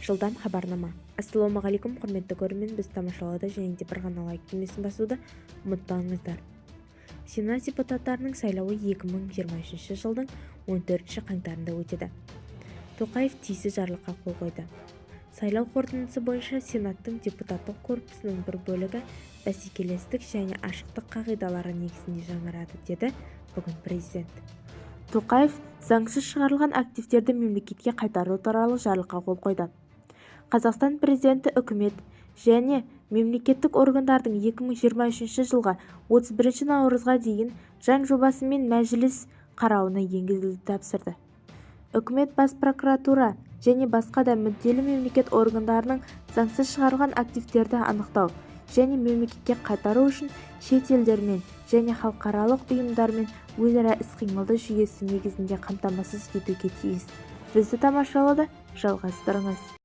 Жылдан хабарнама. Ассалаумағалейкум, құрметті көрермен, біз тамашалауды және де бір ғана лайк түймесін басуды ұмытпаңыздар. Сенат депутаттарының сайлауы 2023 жылдың 14 қаңтарында өтеді. Тоқаев тиісті жарлыққа қол қойды. Сайлау қорытындысы бойынша Сенаттың депутаттық корпусының бір бөлігі бәсекелестік және ашықтық қағидалары негізінде жаңарады, деді бүгін президент. Тоқаев заңсыз шығарылған активтерді мемлекетке қайтару туралы жарлыққа қол қойды. Қазақстан президенті үкімет және мемлекеттік органдардың 2023 жылға 31 наурызға дейін заң жобасымен мәжіліс қарауына енгізуді тапсырды. Үкімет бас прокуратура және басқа да мүдделі мемлекет органдарының заңсыз шығарылған активтерді анықтау және мемлекетке қайтару үшін шет елдермен және халықаралық ұйымдармен өзара іс-қимылды жүйесі негізінде қамтамасыз етуге тиіс. Бізді тамашалауды жалғастырыңыз.